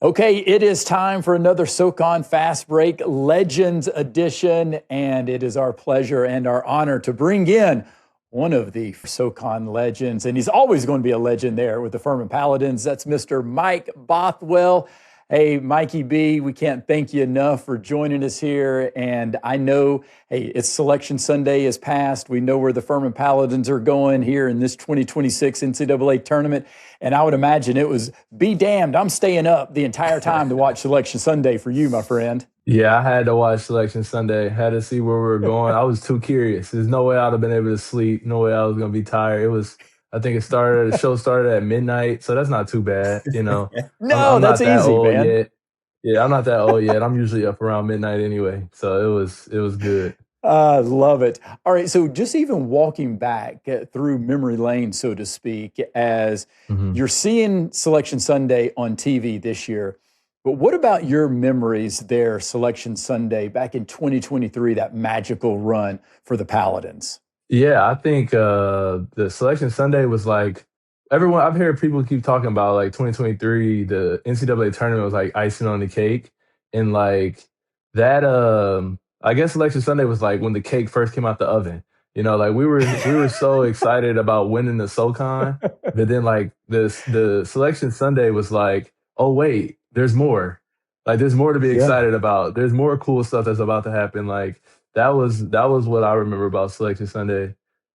Okay, it is time for another SoCon Fast Break Legends edition, and it is our pleasure and our honor to bring in one of the SoCon legends, and he's always going to be a legend there with the Furman Paladins. That's Mr. Mike Bothwell. Hey, Mikey B, we can't thank you enough for joining us here. And I know, hey, it's Selection Sunday is past. We know where the Furman Paladins are going here in this 2026 NCAA Tournament. And I would imagine it was be damned, I'm staying up the entire time to watch Selection Sunday for you, my friend. Yeah, I had to watch Selection Sunday. Had to see where we were going. I was too curious. There's no way I'd have been able to sleep. No way I was gonna be tired. I think the show started at midnight, so that's not too bad. No, I'm that's not that easy, old man. yet. Yeah, I'm not that old yet. I'm usually up around midnight anyway, so it was good. I love it. All right, so just even walking back through memory lane, so to speak, as hmm you're seeing Selection Sunday on TV this year, but what about your memories there, Selection Sunday back in 2023, that magical run for the Paladins? Yeah, I think the Selection Sunday was like everyone. I've heard people keep talking about like 2023, the NCAA tournament was like icing on the cake, and like that. I guess Selection Sunday was like when the cake first came out the oven. Like we were so excited about winning the SoCon, but then like the Selection Sunday was like, oh wait, there's more. Like there's more to be Yeah. excited about. There's more cool stuff that's about to happen. Like that was what I remember about Selection Sunday,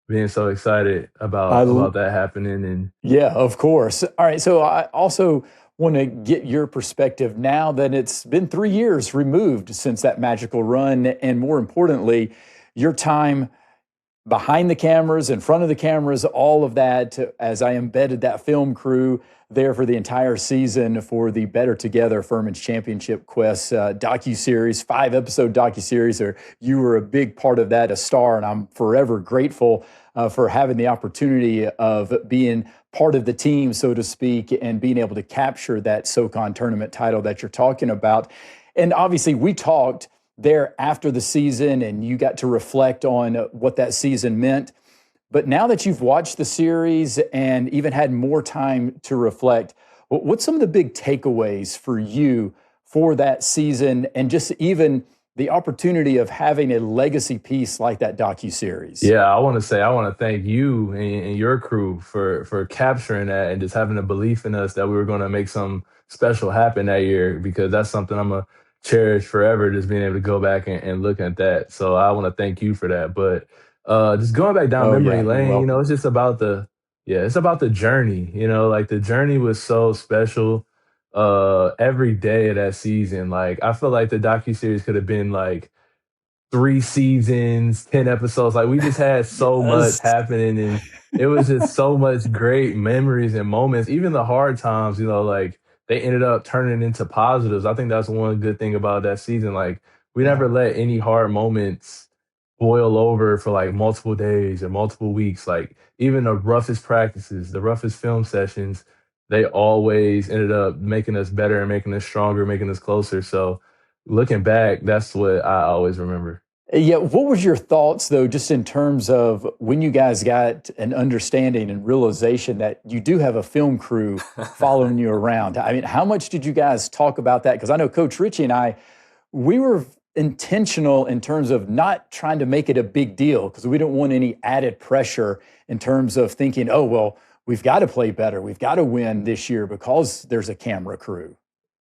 being so excited I about that happening. And Yeah, of course. All right. So I also want to get your perspective now that it's been 3 years removed since that magical run. And more importantly, your time behind the cameras, in front of the cameras, all of that, as I embedded that film crew there for the entire season for the Better Together Furman's Championship Quest docuseries, 5-episode docuseries. Or you were a big part of that, a star, and I'm forever grateful for having the opportunity of being part of the team, so to speak, and being able to capture that SoCon tournament title that you're talking about. And obviously, we talked there after the season, and you got to reflect on what that season meant. But now that you've watched the series and even had more time to reflect, what's some of the big takeaways for you for that season, and just even the opportunity of having a legacy piece like that docuseries? yeah, I want to thank you and your crew for capturing that and just having a belief in us that we were going to make something special happen that year, because that's something I'm gonna cherish forever. Just being able to go back and look at that. So I want to thank you for that. But just going back down Oh, memory yeah, you're lane, welcome. it's just about it's about the journey. Like the journey was so special. Every day of that season, like I feel like the docuseries could have been like 3 seasons, 10 episodes. Like we just had so much Yes. happening, and it was just so much great memories and moments. Even the hard times, like they ended up turning into positives. I think that's one good thing about that season. Like we Yeah. never let any hard moments boil over for like multiple days or multiple weeks. Like even the roughest practices, the roughest film sessions, they always ended up making us better and making us stronger, making us closer. So looking back, that's what I always remember. Yeah, what was your thoughts though, just in terms of when you guys got an understanding and realization that you do have a film crew following you around? I mean, how much did you guys talk about that? Because I know Coach Ritchie and I, we were intentional in terms of not trying to make it a big deal because we didn't want any added pressure in terms of thinking, oh, well, we've got to play better. We've got to win this year because there's a camera crew.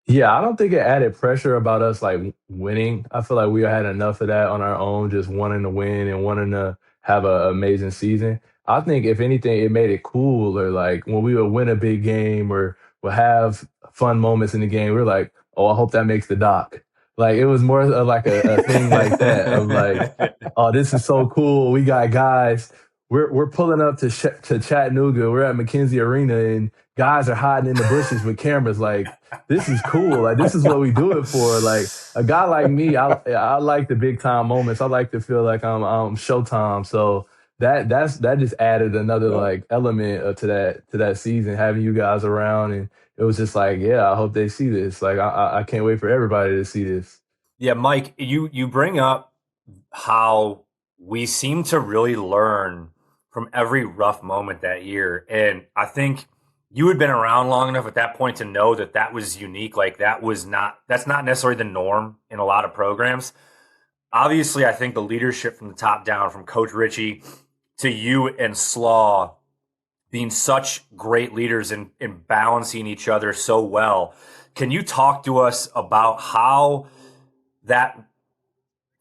Yeah, I don't think it added pressure about us like winning. I feel like we had enough of that on our own, just wanting to win and wanting to have an amazing season. I think if anything, it made it cool. Or like when we would win a big game or would have fun moments in the game, we're like, oh, I hope that makes the doc. Like it was more of like a thing like that of like, oh, this is so cool. We got guys. We're pulling up to Chattanooga. We're at McKenzie Arena, and guys are hiding in the bushes with cameras. Like this is cool. Like this is what we do it for. Like a guy like me, I like the big time moments. I like to feel like I'm Showtime. So that just added another Yep. like element to that season, having you guys around, and it was just like, yeah, I hope they see this. Like I can't wait for everybody to see this. Yeah, Mike, you bring up how we seem to really learn from every rough moment that year. And I think you had been around long enough at that point to know that that was unique. Like that's not necessarily the norm in a lot of programs. Obviously, I think the leadership from the top down, from Coach Ritchie to you and Slaw, being such great leaders in balancing each other so well. Can you talk to us about how that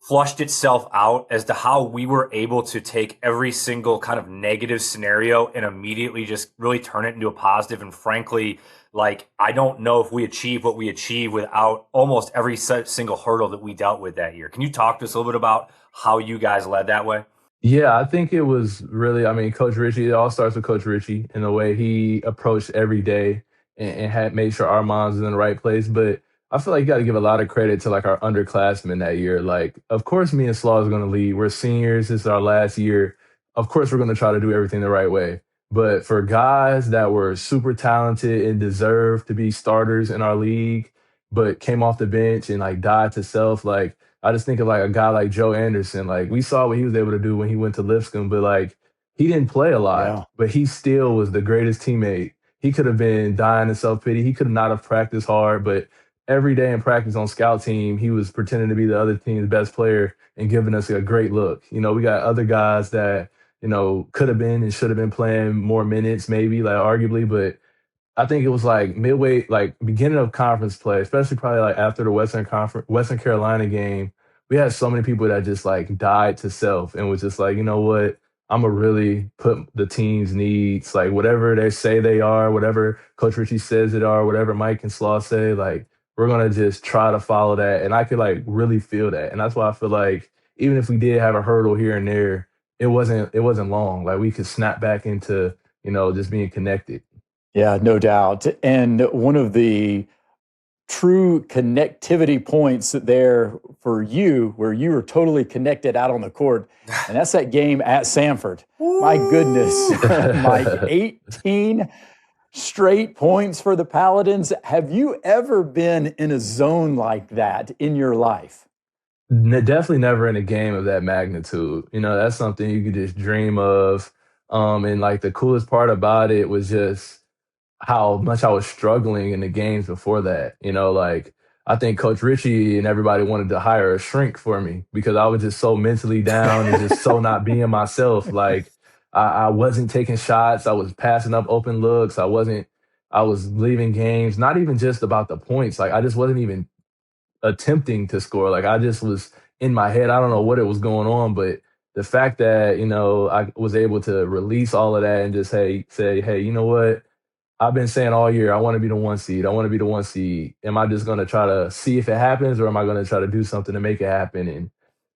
flushed itself out as to how we were able to take every single kind of negative scenario and immediately just really turn it into a positive? And frankly, like, I don't know if we achieved what we achieved without almost every single hurdle that we dealt with that year. Can you talk to us a little bit about how you guys led that way? Yeah, I think it was really, I mean, Coach Ritchie, it all starts with Coach Ritchie and the way he approached every day and had made sure our minds was in the right place. But I feel like you got to give a lot of credit to like our underclassmen that year. Like, of course, me and Slaw is going to lead. We're seniors. This is our last year. Of course, we're going to try to do everything the right way. But for guys that were super talented and deserved to be starters in our league, but came off the bench and like died to self, like, I just think of like a guy like Joe Anderson. Like we saw what he was able to do when he went to Lipscomb, but like he didn't play a lot, Yeah. but he still was the greatest teammate. He could have been dying in self pity. He could not have practiced hard, but every day in practice on scout team, he was pretending to be the other team's best player and giving us a great look. You know, we got other guys that, you know, could have been and should have been playing more minutes, maybe like arguably, but I think it was like midway, like beginning of conference play, especially probably like after the Western Carolina game. We had so many people that just like died to self and was just like, you know what, I'm gonna really put the team's needs, like whatever they say they are, whatever Coach Ritchie says it are, whatever Mike and Slaw say, like we're gonna just try to follow that. And I could like really feel that, and that's why I feel like even if we did have a hurdle here and there, it wasn't long. Like we could snap back into just being connected. Yeah, no doubt. And one of the true connectivity points there for you, where you were totally connected out on the court, and that's that game at Samford. My goodness, Mike, 18 straight points for the Paladins. Have you ever been in a zone like that in your life? Definitely never in a game of that magnitude. That's something you could just dream of. And like the coolest part about it was just how much I was struggling in the games before that. Like I think Coach Ritchie and everybody wanted to hire a shrink for me because I was just so mentally down and just so not being myself. Like I wasn't taking shots. I was passing up open looks. I was leaving games, not even just about the points. Like I just wasn't even attempting to score. Like I just was in my head. I don't know what it was going on, but the fact that, I was able to release all of that and just say, hey, you know what? I've been saying all year, I want to be the one seed. I want to be the one seed. Am I just going to try to see if it happens or am I going to try to do something to make it happen? And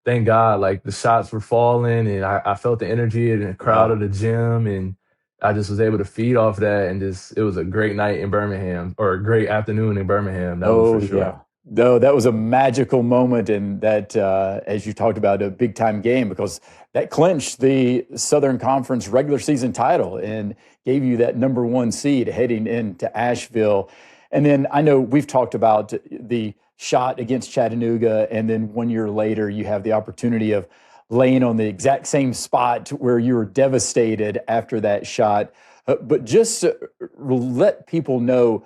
thank God, like the shots were falling and I felt the energy in the crowd of the gym and I just was able to feed off that and it was a great night in Birmingham or a great afternoon in Birmingham. That was for sure. Yeah. No, that was a magical moment, and that, as you talked about, a big time game because that clinched the Southern Conference regular season title and gave you that number one seed heading into Asheville. And then I know we've talked about the shot against Chattanooga, and then 1 year later, you have the opportunity of laying on the exact same spot where you were devastated after that shot. But just to let people know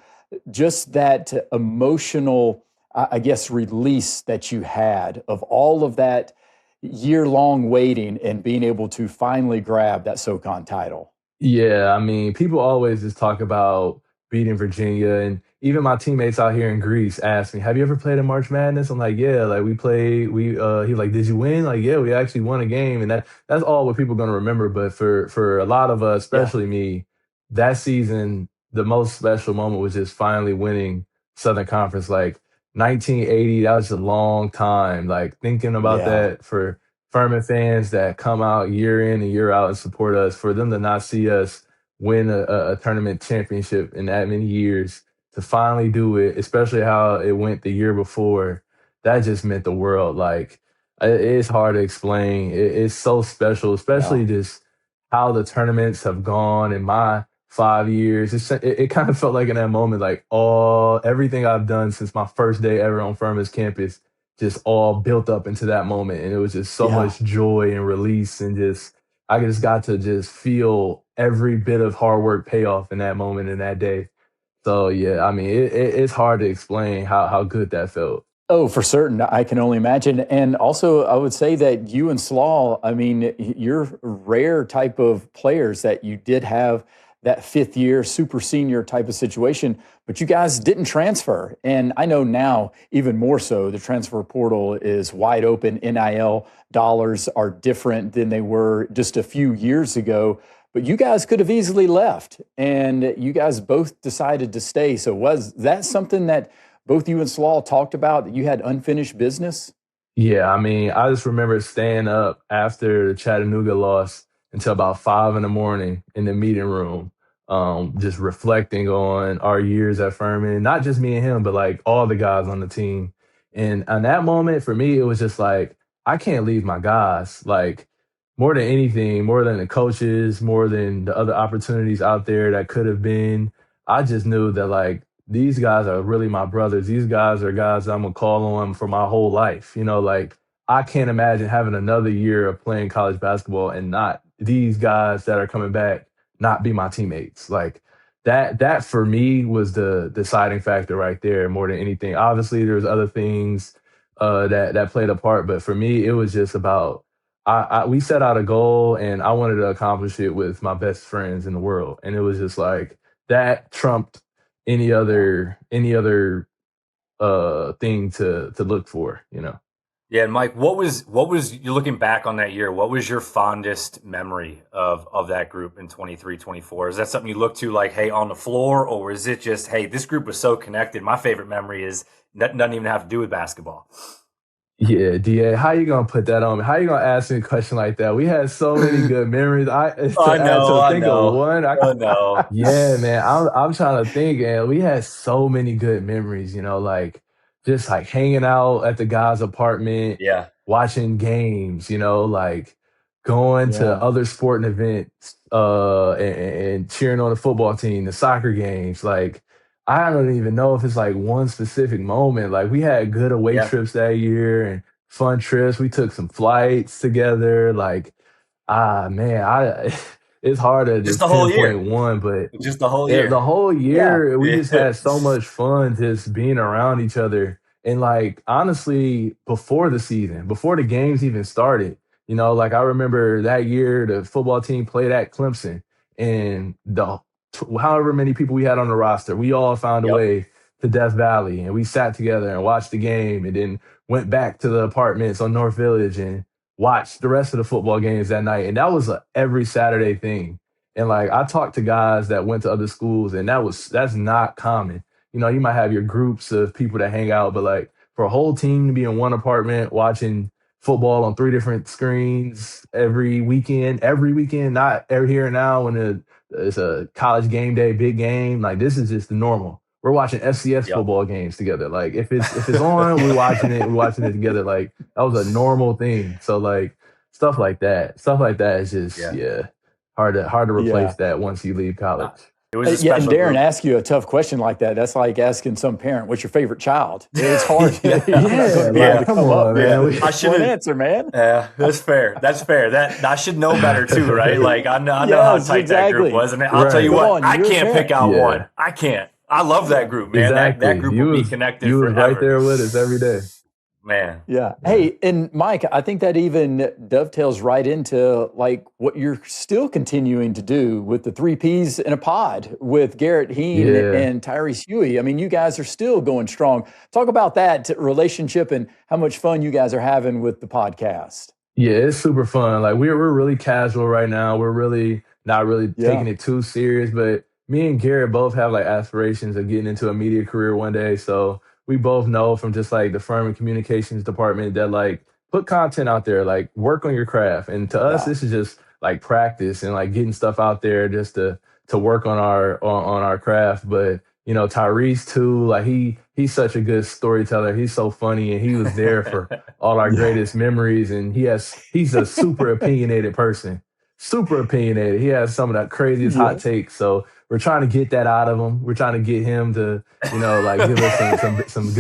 just that emotional, I guess, release that you had of all of that year-long waiting and being able to finally grab that SoCon title. Yeah, I mean, people always just talk about beating Virginia, and even my teammates out here in Greece ask me, "Have you ever played in March Madness?" I'm like, "Yeah, like we played. He's like, "Did you win?" Like, "Yeah, we actually won a game," and that's all what people are gonna remember. But for a lot of us, Yeah. especially me, that season, the most special moment was just finally winning Southern Conference. Like 1980, that was a long time. Like thinking about Yeah. that for Furman fans that come out year in and year out and support us, for them to not see us win a tournament championship in that many years, to finally do it, especially how it went the year before, that just meant the world. Like, it's hard to explain. It's so special, especially Yeah. just how the tournaments have gone in my 5 years. It kind of felt like in that moment, like everything I've done since my first day ever on Furman's campus just all built up into that moment. And it was just so Yeah. much joy and release and I just got to just feel every bit of hard work pay off in that moment in that day. So yeah, I mean, it's hard to explain how good that felt. Oh, for certain. I can only imagine. And also, I would say that you and Slaw, I mean, you're rare type of players that you did have that fifth year super senior type of situation, but you guys didn't transfer. And I know now, even more so, the transfer portal is wide open. NIL dollars are different than they were just a few years ago. But you guys could have easily left, and you guys both decided to stay. So was that something that both you and Slaw talked about, that you had unfinished business? Yeah, I mean, I just remember staying up after the Chattanooga loss until about 5 in the morning in the meeting room, just reflecting on our years at Furman, not just me and him, but like all the guys on the team. And on that moment, for me, it was just like, I can't leave my guys. Like, more than anything, more than the coaches, more than the other opportunities out there that could have been, I just knew that like these guys are really my brothers. These guys are guys I'm gonna call on for my whole life. You know, like I can't imagine having another year of playing college basketball and not these guys that are coming back not be my teammates. Like that for me was the deciding factor right there more than anything. Obviously, there's other things that played a part, but for me, it was just about we set out a goal and I wanted to accomplish it with my best friends in the world. And it was just like that trumped any other thing to look for, you know. Yeah, and Mike, what was you looking back on that year? What was your fondest memory of that group in 23, 24? Is that something you look to like, hey, on the floor, or is it just, hey, this group was so connected? My favorite memory is that doesn't even have to do with basketball. Yeah, DA, how you gonna put that on me? How you gonna ask me a question like that? We had so many good memories. To think of one. I know. Yeah, man, I'm trying to think, and we had so many good memories. You know, like just like hanging out at the guy's apartment, Yeah. watching games. You know, like going to Yeah. other sporting events, and cheering on the football team, the soccer games. Like I don't even know if it's like one specific moment. Like we had good away Yeah. trips that year and fun trips. We took some flights together. Like, man, it's hard to Just just the whole year. pinpoint one, but Just the whole yeah, year. the whole Yeah. year we just had so much fun just being around each other. And like honestly, before the season, before the games even started, you know, like I remember that year the football team played at Clemson and however many people we had on the roster, we all found a Yep. way to Death Valley and we sat together and watched the game and then went back to the apartments on North Village and watched the rest of the football games that night. And that was a every Saturday thing. And like I talked to guys that went to other schools and that's not common. You know, you might have your groups of people that hang out, but like for a whole team to be in one apartment watching football on three different screens every weekend, not every here and now when it's a college game day, big game. Like this is just the normal. We're watching FCS Yep. football games together. Like if it's on, we're watching it. We're watching it together. Like that was a normal thing. So like stuff like that is just hard to Yeah. replace that once you leave college. It was a Yeah, and special Darren group. ask you a tough question like that. That's like asking some parent, "What's your favorite child?" It's hard. Yeah, You're not going to be able to come come up on, with man. a I should one have. answer, man. Yeah, that's fair. That's fair. That I should know better too, right? Like I know how Yes, tight that group exactly. was, and I'll tell Right. you Come what, on, I you're a can't pick parent. out Yeah. one. I can't. I love that group, man. That Exactly. group will be connected You was right forever, there with us every day. man. Yeah. Hey, and Mike, I think that even dovetails right into like what you're still continuing to do with the three Ps in a pod with Garrett Heen Yeah. and Tyrese Huey. I mean, you guys are still going strong. Talk about that relationship and how much fun you guys are having with the podcast. Yeah, it's super fun. Like we're really casual right now. We're really not really Yeah. taking it too serious, but me and Garrett both have like aspirations of getting into a media career one day. So we both know from just like the Furman communications department that like put content out there, like work on your craft. And to us, Yeah. this is just like practice and like getting stuff out there just to work on our craft. But you know, Tyrese too, like he's such a good storyteller. He's so funny and he was there for all our greatest memories. And he's a super opinionated person. Super opinionated. He has some of the craziest hot takes. So we're trying to get that out of him. We're trying to get him to, you know, like give us some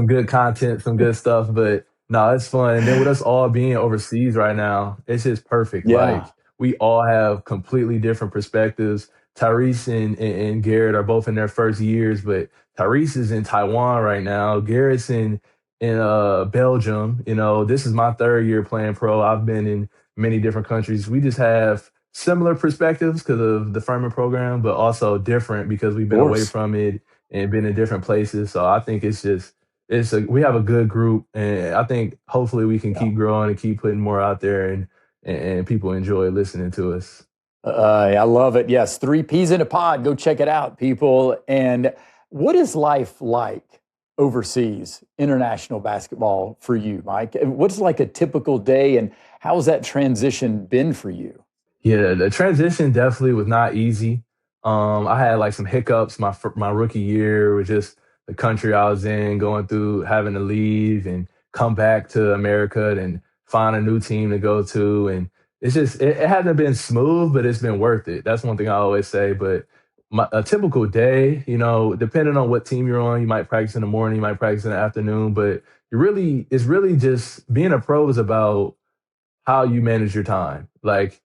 good content, some good stuff. But no, it's fun. And then with us all being overseas right now, it's just perfect. Yeah. Like we all have completely different perspectives. Tyrese and Garrett are both in their first years, but Tyrese is in Taiwan right now. Garrett's in Belgium. You know, this is my third year playing pro. I've been in many different countries. We just have similar perspectives because of the Furman program, but also different because we've Of been away course. from it and been in different places. So I think we have a good group, and I think hopefully we can Yeah. keep growing and keep putting more out there, and people enjoy listening to us. I love it. Yes, 3 Ps in a pod. Go check it out, people. And what is life like overseas, international basketball for you, Mike? What's like a typical day, and how has that transition been for you? Yeah, the transition definitely was not easy. I had like some hiccups my rookie year with just the country I was in, going through having to leave and come back to America and find a new team to go to, and it hasn't been smooth, but it's been worth it. That's one thing I always say. But a typical day, you know, depending on what team you're on, you might practice in the morning, you might practice in the afternoon, but it's really just being a pro is about how you manage your time. Like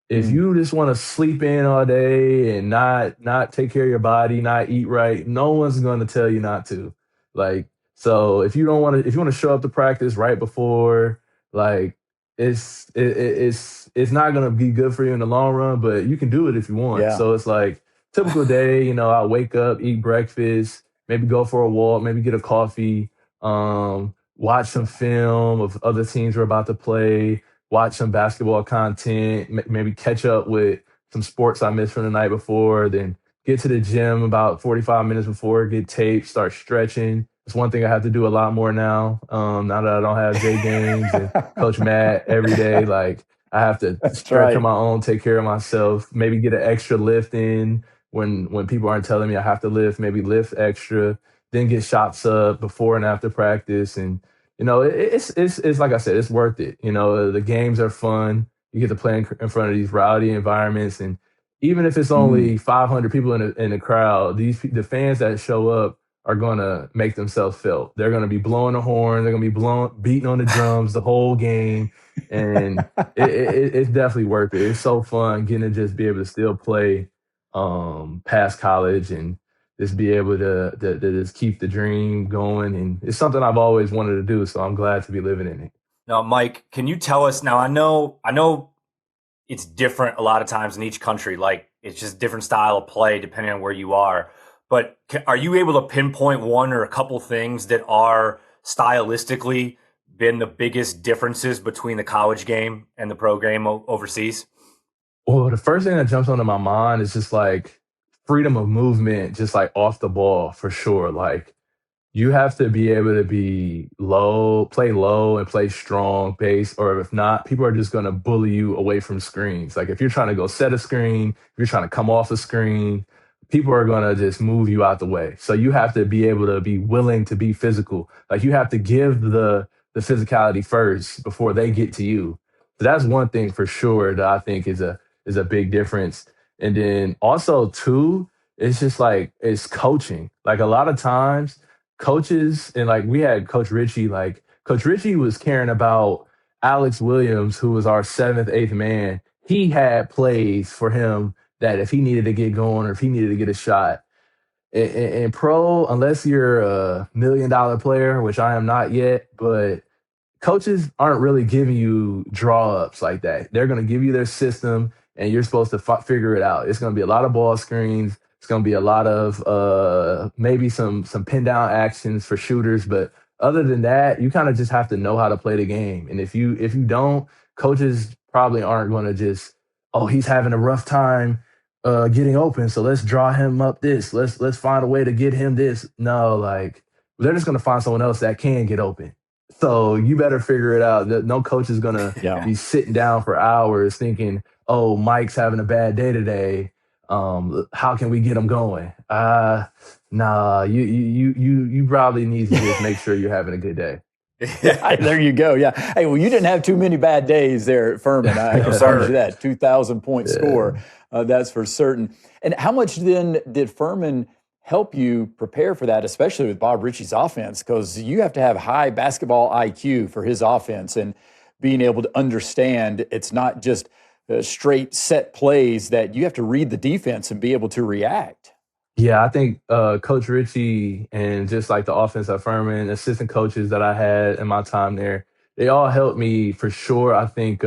if Mm, you just want to sleep in all day and not take care of your body, not eat right, no one's going to tell you not to. Like so, if you want to show up to practice right before, like it's not going to be good for you in the long run, but you can do it if you want. yeah. So it's like typical day. You know, I wake up, eat breakfast, maybe go for a walk, maybe get a coffee, watch some film of other teams we're about to play, watch some basketball content, maybe catch up with some sports I missed from the night before, then get to the gym about 45 minutes before, get taped, start stretching. It's one thing I have to do a lot more now. Now that I don't have Jay Gaines and Coach Matt every day, like I have to That's stretch on right. my own, take care of myself, maybe get an extra lift in when people aren't telling me I have to lift, maybe lift extra, then get shots up before and after practice. And you know, it's like I said, it's worth it. You know, the games are fun. You get to play in front of these rowdy environments, and even if it's Mm, only 500 people in the crowd, the fans that show up are gonna make themselves felt. They're gonna be blowing the horn. They're gonna be beating on the drums the whole game, and it's definitely worth it. It's so fun getting to just be able to still play past college and just be able to just keep the dream going. And it's something I've always wanted to do. So I'm glad to be living in it. Now, Mike, can you tell us now? I know it's different a lot of times in each country. Like it's just different style of play depending on where you are. But are you able to pinpoint one or a couple things that are stylistically been the biggest differences between the college game and the pro game overseas? Well, the first thing that jumps onto my mind is just like freedom of movement, just like off the ball for sure. Like you have to be able to be play low and play strong base, or if not, people are just going to bully you away from screens. Like if you're trying to go set a screen, if you're trying to come off a screen, people are going to just move you out the way. So you have to be able to be willing to be physical. Like you have to give the physicality first before they get to you. So that's one thing for sure that I think is a big difference. And then also too, it's just like it's coaching. Like a lot of times coaches and like we had Coach Ritchie was caring about Alex Williams, who was our seventh, eighth man. He had plays for him that if he needed to get going or if he needed to get a shot. In pro, unless you're a $1 million player, which I am not yet, but coaches aren't really giving you draw ups like that. They're going to give you their system and you're supposed to figure it out. It's going to be a lot of ball screens. It's going to be a lot of maybe some pin down actions for shooters, but other than that, you kind of just have to know how to play the game. And if you don't, coaches probably aren't going to just, oh, he's having a rough time getting open, so let's draw him up this. Let's find a way to get him this. No, like they're just going to find someone else that can get open. So you better figure it out. No coach is gonna yeah. be sitting down for hours thinking, "Oh, Mike's having a bad day today. How can we get him going?" Nah. You probably need to just make sure you're having a good day. Yeah, there you go. Yeah. Hey, well, you didn't have too many bad days there at Furman. I No, can promise you sir. that. 2,000-point score. Yeah. That's for certain. And how much then did Furman help you prepare for that, especially with Bob Ritchie's offense? Because you have to have high basketball IQ for his offense and being able to understand it's not just straight set plays that you have to read the defense and be able to react. Yeah, I think Coach Ritchie and just like the offense at Furman, assistant coaches that I had in my time there, they all helped me for sure. I think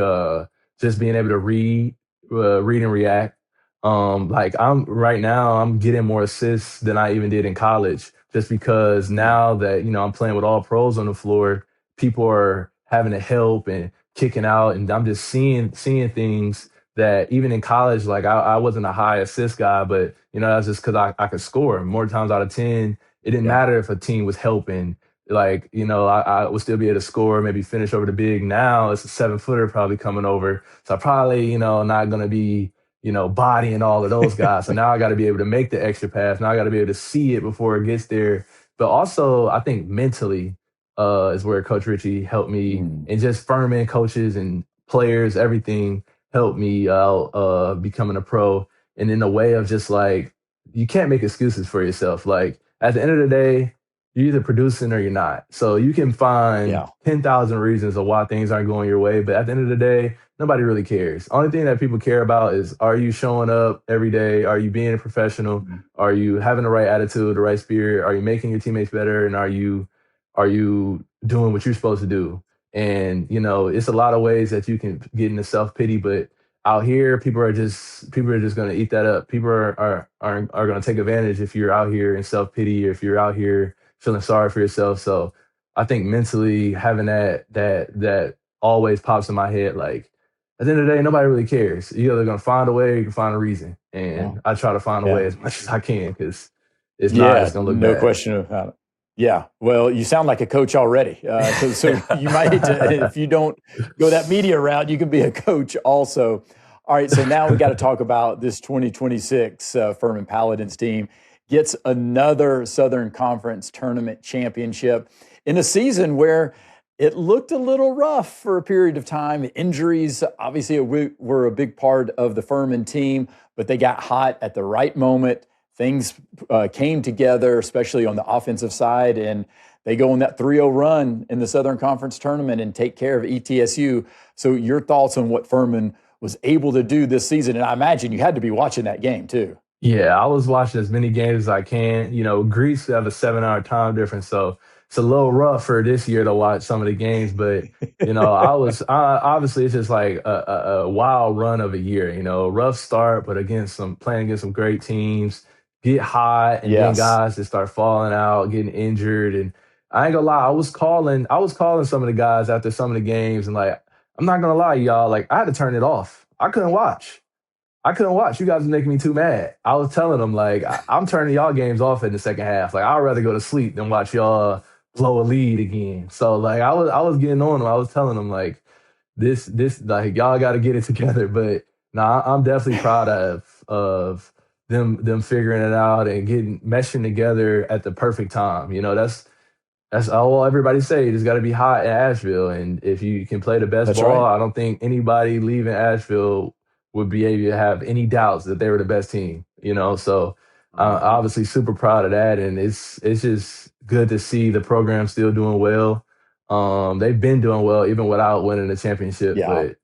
just being able to read and react. Like I'm right now, I'm getting more assists than I even did in college, just because now that I'm playing with all pros on the floor, people are having to help and kicking out, and I'm just seeing things that even in college, like I wasn't a high assist guy, but that's just because I could score more times out of 10. It didn't Yeah. matter if a team was helping. Like, I would still be able to score, maybe finish over the big. Now it's a 7-footer probably coming over. So I probably, not going to be, bodying all of those guys. So now I got to be able to make the extra pass. Now I got to be able to see it before it gets there. But also, I think mentally is where Coach Ritchie helped me, and just Furman coaches and players, everything helped me becoming a pro. And in a way of just like, you can't make excuses for yourself. Like at the end of the day, you're either producing or you're not. So you can find 10,000 reasons of why things aren't going your way. But at the end of the day, nobody really cares. Only thing that people care about is, are you showing up every day? Are you being a professional? Are you having the right attitude, the right spirit? Are you making your teammates better? And are you doing what you're supposed to do? And, it's a lot of ways that you can get into self-pity, but out here, people are just going to eat that up. People are going to take advantage if you're out here in self-pity, or if you're out here feeling sorry for yourself. So I think mentally having that always pops in my head. Like at the end of the day, nobody really cares. You're either going to find a way or you can find a reason. And I try to find a way as much as I can, because it's not, it's going to look bad. No question about it. Yeah. Well, you sound like a coach already. So you might, if you don't go that media route, you can be a coach also. All right. So now we got to talk about this 2026 Furman Paladins team gets another Southern Conference tournament championship in a season where it looked a little rough for a period of time. Injuries obviously were a big part of the Furman team, but they got hot at the right moment. Things came together, especially on the offensive side, and they go on that 3-0 run in the Southern Conference tournament and take care of ETSU. So your thoughts on what Furman was able to do this season? And I imagine you had to be watching that game too. Yeah, I was watching as many games as I can. Greece have a 7-hour time difference, so it's a little rough for this year to watch some of the games. But obviously it's just like a wild run of a year. Rough start, but playing against some great teams. Get hot, and then guys just start falling out, getting injured. And I ain't gonna lie, I was calling some of the guys after some of the games, and like, I'm not gonna lie, y'all, like I had to turn it off. I couldn't watch. You guys are making me too mad. I was telling them, like, I'm turning y'all games off in the second half. Like, I'd rather go to sleep than watch y'all blow a lead again. So like I was getting on them. I was telling them, like, this like, y'all got to get it together. But I'm definitely proud of them figuring it out and meshing together at the perfect time. That's all everybody say. It's got to be hot in Asheville, and if you can play the best ball, right, I don't think anybody leaving Asheville would be able to have any doubts that they were the best team. So obviously super proud of that, and it's just good to see the program still doing well. They've been doing well even without winning the championship, but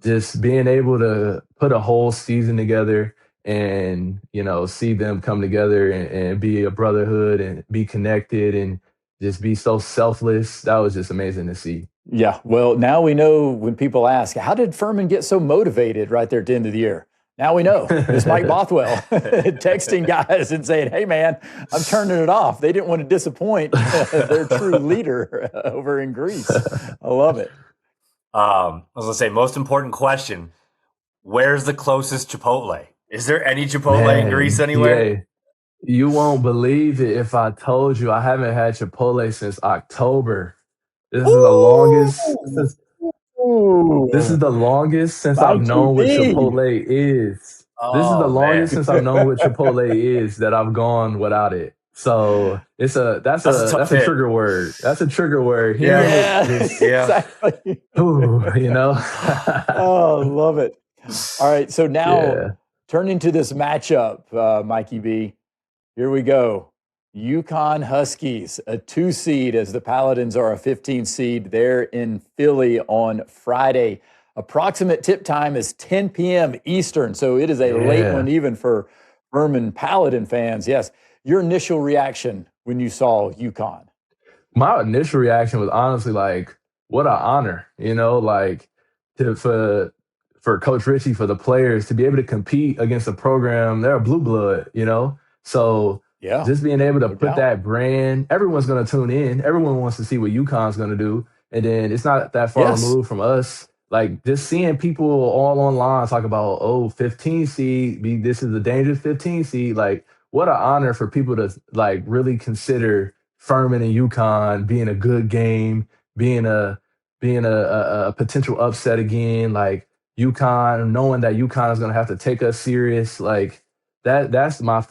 just being able to put a whole season together and see them come together and be a brotherhood and be connected and just be so selfless, that was just amazing to see. Yeah, well, now we know when people ask, how did Furman get so motivated right there at the end of the year? Now we know. It's Mike Bothwell texting guys and saying, hey, man, I'm turning it off. They didn't want to disappoint their true leader over in Greece. I love it. I was going to say, most important question, where's the closest Chipotle? Is there any Chipotle in Greece anywhere? Yeah. You won't believe it if I told you I haven't had Chipotle since October. This is the longest. This is the longest since I've known what Chipotle is. This is the longest since I've known what Chipotle is that I've gone without it. So that's a trigger word. That's a trigger word. Exactly. Ooh, Oh, love it. All right, so now turning to this matchup, Mikey B. Here we go. UConn Huskies, a 2 seed, as the Paladins are a 15 seed. They're in Philly on Friday. approximate tip time is 10 p.m. Eastern. So it is a late one even for Furman Paladin fans. Yes. Your initial reaction when you saw UConn? My initial reaction was honestly like, what an honor, like for Coach Ritchie, for the players to be able to compete against a program. They're a blue blood. So Yeah, just being able to no put doubt. that brand, everyone's going to tune in. Everyone wants to see what UConn's going to do. And then it's not that far Yes. removed from us. Like just seeing people all online talk about, 15 seed, this is a dangerous 15 seed. Like what an honor for people to like really consider Furman and UConn being a good game, being a potential upset again. Like UConn, knowing that UConn is going to have to take us serious. Like that was my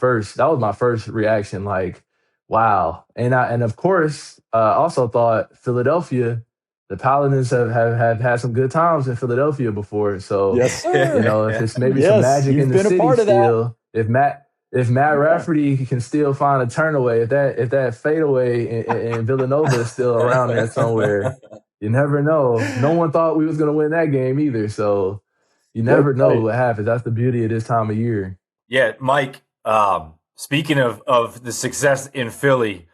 first reaction. Like, wow. And of course, also thought Philadelphia, the Paladins have had some good times in Philadelphia before. So, Yes, sir. if it's maybe some Yes, magic you've in the been a city part of that. still, if Matt Rafferty can still find a turnaway, if that fadeaway in Villanova is still around there somewhere, you never know. No one thought we was going to win that game either. So you never know Right. what happens. That's the beauty of this time of year. Yeah, Mike, speaking of the success in Philly,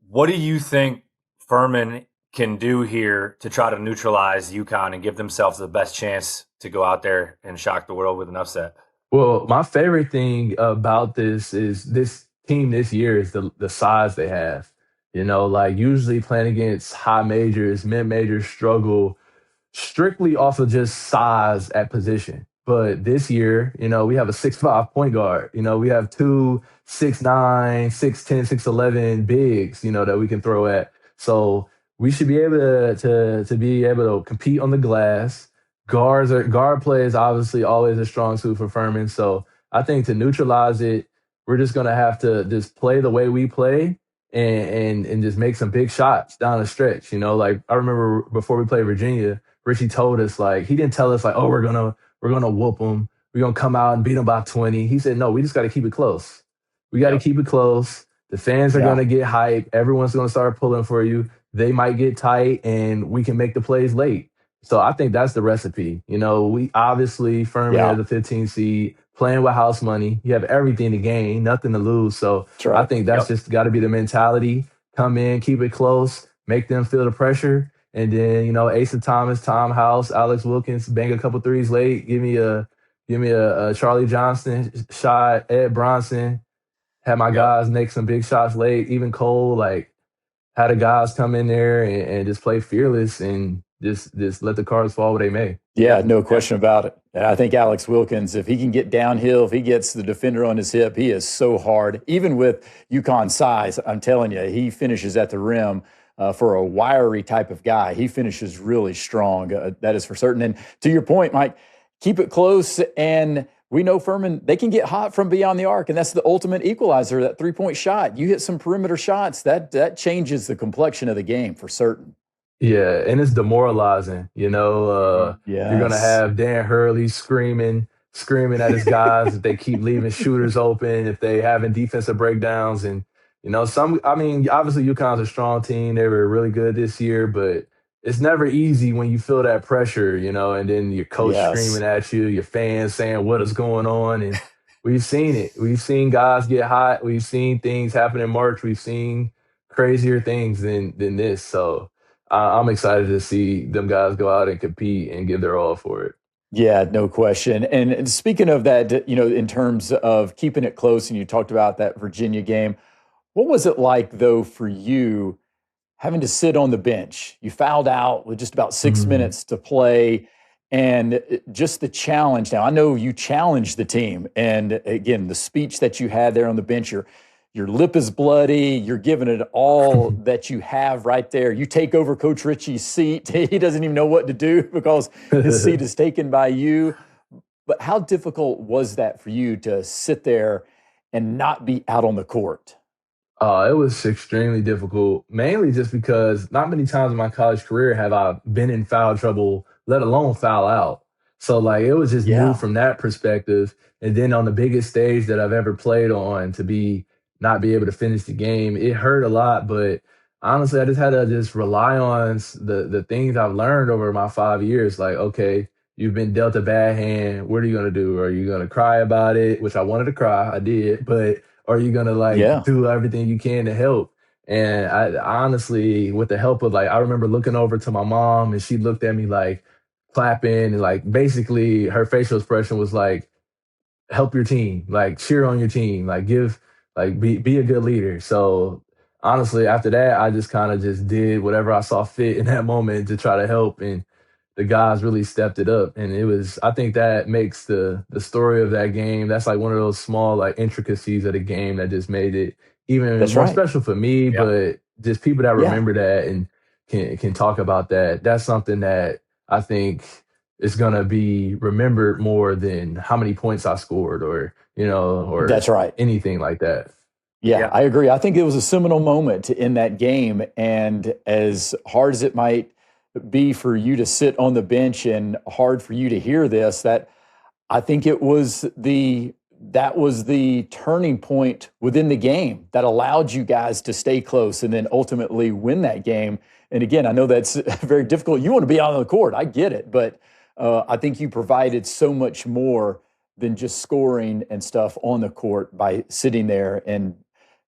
what do you think Furman can do here to try to neutralize UConn and give themselves the best chance to go out there and shock the world with an upset? Well, my favorite thing about this is this team this year is the size they have. Like usually playing against high majors, mid majors struggle strictly off of just size at position. But this year, we have a 6'5" point guard. We have two 6'9", 6'10", 6'11" bigs, that we can throw at. So we should be able to be able to compete on the glass. Guard play is obviously always a strong suit for Furman. So I think to neutralize it, we're just gonna have to just play the way we play and just make some big shots down the stretch. Like I remember before we played Virginia, Richie told us like he didn't tell us like, oh, we're gonna whoop them. We're gonna come out and beat them by 20. He said, no, we just got to keep it close. We got to keep it close. The fans are gonna get hype. Everyone's gonna start pulling for you. They might get tight, and we can make the plays late. So I think that's the recipe. We obviously Furman as a 15 seed, playing with house money. You have everything to gain, nothing to lose. So Right. I think that's just got to be the mentality. Come in, keep it close, make them feel the pressure. And then, Asa Thomas, Tom House, Alex Wilkins, bang a couple threes late. Give me a Charlie Johnston shot, Ed Bronson. Had my guys make some big shots late. Even Cole, like, had the guys come in there and just play fearless and just let the cards fall where they may. Yeah, no question about it. And I think Alex Wilkins, if he can get downhill, if he gets the defender on his hip, he is so hard. Even with UConn size, I'm telling you, he finishes at the rim. For a wiry type of guy, he finishes really strong. That is for certain. And to your point, Mike, keep it close. And we know Furman, they can get hot from beyond the arc, and that's the ultimate equalizer, that three-point shot. You hit some perimeter shots, that changes the complexion of the game for certain. Yeah, and it's demoralizing. You're going to have Dan Hurley screaming at his guys if they keep leaving shooters open, if they having defensive breakdowns. And, obviously UConn's a strong team. They were really good this year, but it's never easy when you feel that pressure, and then your coach screaming at you, your fans saying what is going on. And we've seen it. We've seen guys get hot. We've seen things happen in March. We've seen crazier things than this. So I'm excited to see them guys go out and compete and give their all for it. Yeah, no question. And speaking of that, in terms of keeping it close, and you talked about that Virginia game, what was it like, though, for you having to sit on the bench? You fouled out with just about 6 minutes to play, and just the challenge. Now, I know you challenged the team, and again, the speech that you had there on the bench, your lip is bloody. You're giving it all that you have right there. You take over Coach Ritchie's seat. He doesn't even know what to do because his seat is taken by you. But how difficult was that for you to sit there and not be out on the court? It was extremely difficult, mainly just because not many times in my college career have I been in foul trouble, let alone foul out. So, like, it was just new from that perspective. And then on the biggest stage that I've ever played on, to not be able to finish the game, it hurt a lot. But honestly, I just had to just rely on the things I've learned over my 5 years. Like, okay, you've been dealt a bad hand. What are you gonna do? Are you gonna cry about it? Which I wanted to cry, I did, but are you gonna like Yeah, do everything you can to help? And I honestly, with the help of like, I remember looking over to my mom and she looked at me like clapping and like basically her facial expression was like, help your team, like cheer on your team, like give, like be a good leader. So honestly, after that, I just kind of just did whatever I saw fit in that moment to try to help, and the guys really stepped it up. And it was, I think that makes the story of that game. That's like one of those small like intricacies of the game that just made it even that's more right. special for me. Yeah. But just people that Yeah, remember that and can talk about that. That's something that I think is gonna be remembered more than how many points I scored or, or that's right. anything like that. Yeah, Yeah. I agree. I think it was a seminal moment in that game. And as hard as it might be for you to sit on the bench and hard for you to hear this, that I think that was the turning point within the game that allowed you guys to stay close and then ultimately win that game. And again, I know that's very difficult. You want to be on the court. I get it. But I think you provided so much more than just scoring and stuff on the court by sitting there and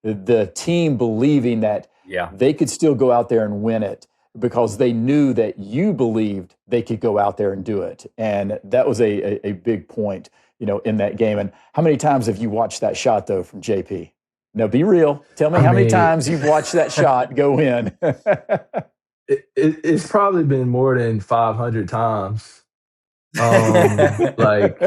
the team believing that Yeah. they could still go out there and win it because they knew that you believed they could go out there and do it. And that was a big point, in that game. And how many times have you watched that shot, though, from JP? No, be real. Tell me I how many mean, times you've watched that shot go in. it's probably been more than 500 times. Like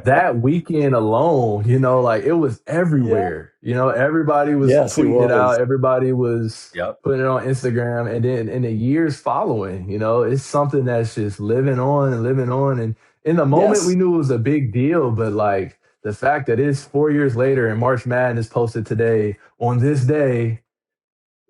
that weekend alone, like it was Yeah. everywhere. Everybody was Yes, it tweeting it was. out, everybody was Yep. putting it on Instagram, and then in the years following, it's something that's just living on and living on. And in the moment, we Yes. knew it was a big deal, but like the fact that it's 4 years later and March Madness posted today on this day,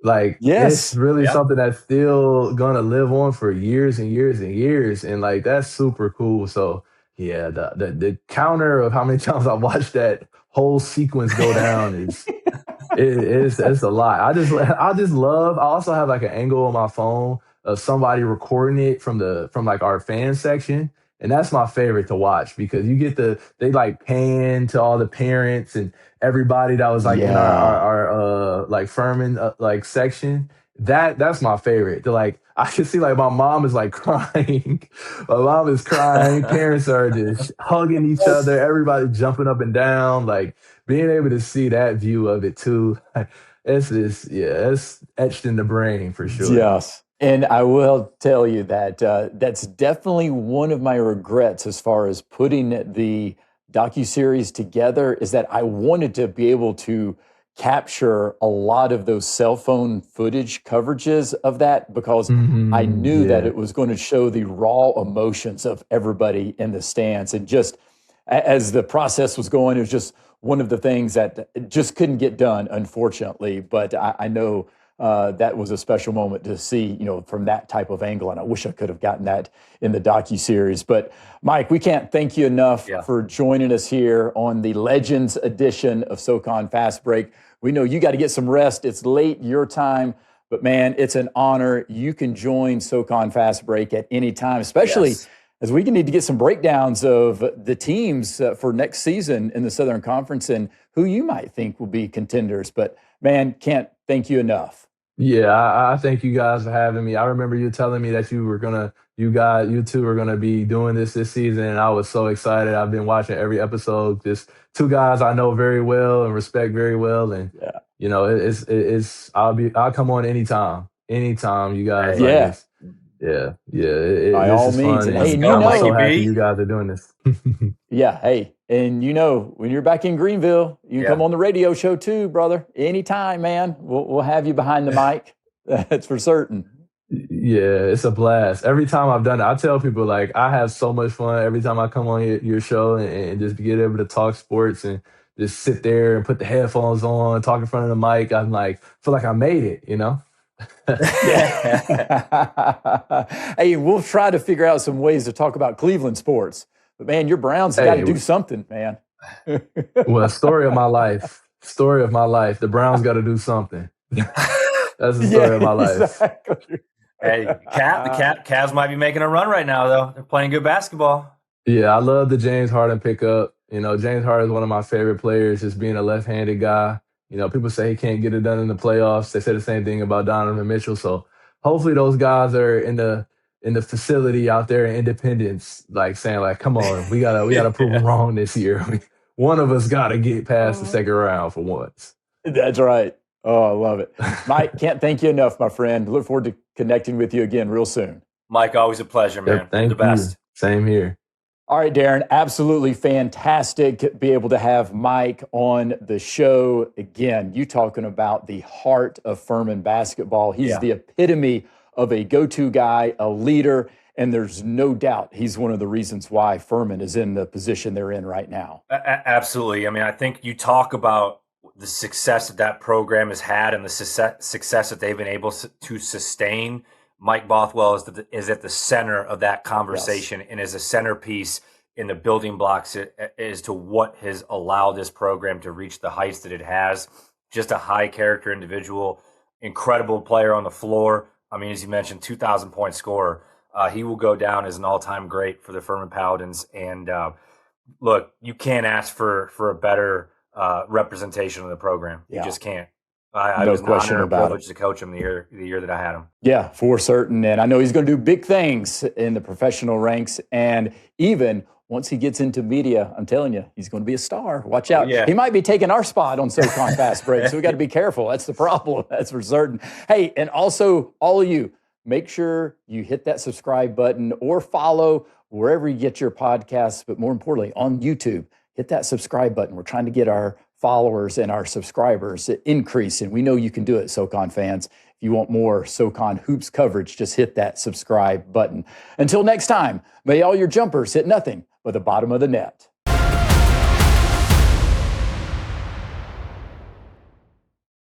like it's Yes. really Yeah. something that's still gonna live on for years and years and years, and like that's super cool. So yeah, the counter of how many times I watched that whole sequence go down is it's a lot. I just love. I also have like an angle on my phone of somebody recording it from like our fan section, and that's my favorite to watch because you get they like pan to all the parents and everybody that was like in Yeah. our like Furman like section. That's my favorite. To like I can see like my mom is like crying. My mom is crying. Parents are just hugging each other. Everybody jumping up and down. Like being able to see that view of it too, it's just it's etched in the brain for sure. Yes. And I will tell you that that's definitely one of my regrets as far as putting the docuseries together is that I wanted to be able to capture a lot of those cell phone footage coverages of that because I knew that Yeah. it was going to show the raw emotions of everybody in the stands. And just as the process was going, it was just one of the things that just couldn't get done, unfortunately. But I know that was a special moment to see, from that type of angle. And I wish I could have gotten that in the docuseries. But Mike, we can't thank you enough Yeah. for joining us here on the Legends edition of SoCon Fast Break. We know you got to get some rest. It's late your time. But man, it's an honor. You can join SoCon Fast Break at any time, especially Yes. as we can need to get some breakdowns of the teams for next season in the Southern Conference and who you might think will be contenders. But man, can't thank you enough. Yeah, I thank you guys for having me. I remember you telling me that you two were gonna be doing this season, and I was so excited. I've been watching every episode. Just two guys I know very well and respect very well, and Yeah. I'll come on anytime you guys Hey, like Yeah, it's yeah. by This all is means. fun, And let's hey, and and you go, I'm Mikey so know, happy B. you guys are doing this. yeah, hey, and when you're back in Greenville, you can Yeah. come on the radio show too, brother. Anytime, man. We'll have you behind the mic. That's for certain. Yeah, it's a blast. Every time I've done it, I tell people like I have so much fun every time I come on your show and just get able to talk sports and just sit there and put the headphones on, talk in front of the mic. I'm like, feel like I made it. Yeah. Hey, we'll try to figure out some ways to talk about Cleveland sports. But man, your Browns got to Hey, do something, man. well, story of my life. Story of my life. The Browns got to do something. That's the Yeah, story of my life. exactly. Hey, the Cavs might be making a run right now, though. They're playing good basketball. Yeah, I love the James Harden pickup. James Harden is one of my favorite players, just being a left-handed guy. People say he can't get it done in the playoffs. They say the same thing about Donovan Mitchell. So hopefully those guys are in the facility out there in Independence, like saying, like, come on, we gotta prove them wrong this year. One of us gotta get past the second round for once. That's right. Oh, I love it. Mike, can't thank you enough, my friend. Look forward to connecting with you again real soon. Mike, always a pleasure, man. Yep, thank You're the best. you. Same here. All right, Darren, absolutely fantastic to be able to have Mike on the show. Again, you talking about the heart of Furman basketball. He's the epitome of a go-to guy, a leader, and there's no doubt he's one of the reasons why Furman is in the position they're in right now. Absolutely. I mean, I think you talk about the success that program has had and the success that they've been able to sustain. Mike Bothwell is at the center of that conversation and is a centerpiece in the building blocks as to what has allowed this program to reach the heights that it has. Just a high character individual, incredible player on the floor. I mean, as you mentioned, 2,000-point scorer. He will go down as an all-time great for the Furman Paladins. And look, you can't ask for a better representation of the program. You just can't. I was an honor and privilege to coach him the year that I had him. Yeah, for certain. And I know he's going to do big things in the professional ranks. And even once he gets into media, I'm telling you, he's going to be a star. Watch out. Yeah. He might be taking our spot on SoCon Fast Break, so we got to be careful. That's the problem. That's for certain. Hey, and also all of you, make sure you hit that subscribe button or follow wherever you get your podcasts. But more importantly, on YouTube, hit that subscribe button. We're trying to get our followers and our subscribers increase, and we know you can do it, SoCon fans. If you want more SoCon hoops coverage, just hit that subscribe button. Until next time, may all your jumpers hit nothing but the bottom of the net.